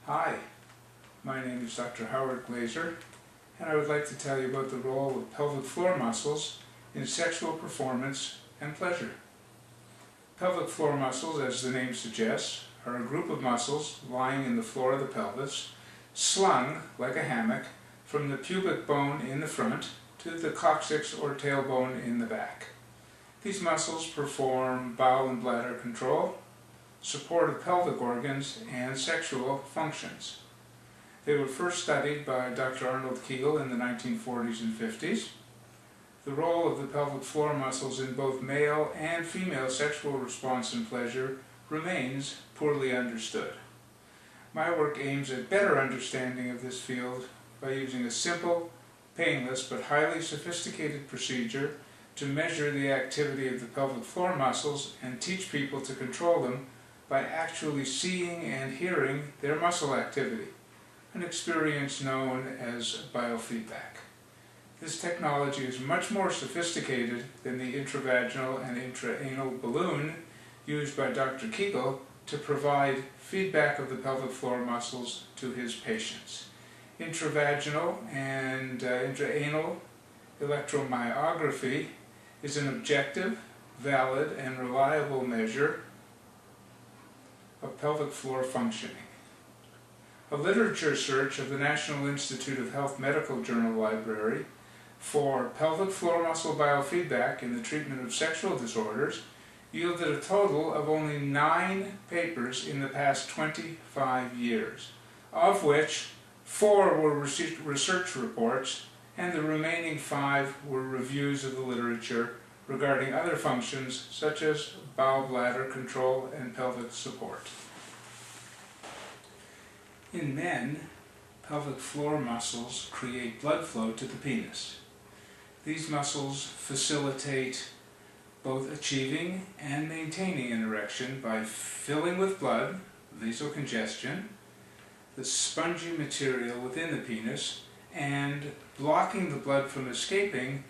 Hi, my name is Dr. Howard Glazer, and I would like to tell you about the role of pelvic floor muscles in sexual performance and pleasure. Pelvic floor muscles, as the name suggests, are a group of muscles lying in the floor of the pelvis, slung like a hammock from the pubic bone in the front to the coccyx or tailbone in the back. These muscles perform bowel and bladder control, support of pelvic organs, and sexual functions. They were first studied by Dr. Arnold Kegel in the 1940s and 50s. The role of the pelvic floor muscles in both male and female sexual response and pleasure remains poorly understood. My work aims at better understanding of this field by using a simple, painless, but highly sophisticated procedure to measure the activity of the pelvic floor muscles and teach people to control them by actually seeing and hearing their muscle activity, an experience known as biofeedback. This technology is much more sophisticated than the intravaginal and intraanal balloon used by Dr. Kegel to provide feedback of the pelvic floor muscles to his patients. Intravaginal and intraanal electromyography is an objective, valid, and reliable measure of pelvic floor functioning. A literature search of the National Institute of Health Medical Journal Library for pelvic floor muscle biofeedback in the treatment of sexual disorders yielded a total of only 9 papers in the past 25 years, of which 4 were research reports and the remaining 5 were reviews of the literature regarding other functions such as bowel bladder control and pelvic support. In men, pelvic floor muscles create blood flow to the penis. These muscles facilitate both achieving and maintaining an erection by filling with blood, vasocongestion, the spongy material within the penis, and blocking the blood from escaping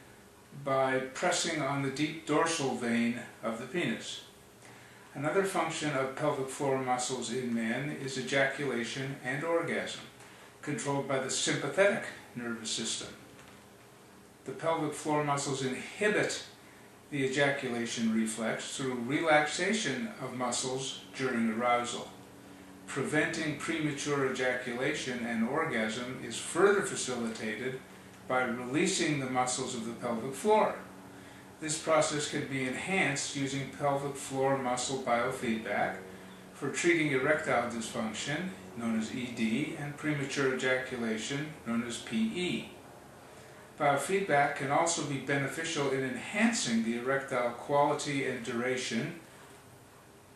by pressing on the deep dorsal vein of the penis. Another function of pelvic floor muscles in men is ejaculation and orgasm, controlled by the sympathetic nervous system. The pelvic floor muscles inhibit the ejaculation reflex through relaxation of muscles during arousal. Preventing premature ejaculation and orgasm is further facilitated by releasing the muscles of the pelvic floor. This process can be enhanced using pelvic floor muscle biofeedback for treating erectile dysfunction, known as ED, and premature ejaculation, known as PE. Biofeedback can also be beneficial in enhancing the erectile quality and duration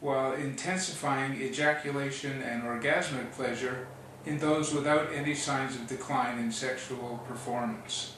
while intensifying ejaculation and orgasmic pleasure in those without any signs of decline in sexual performance.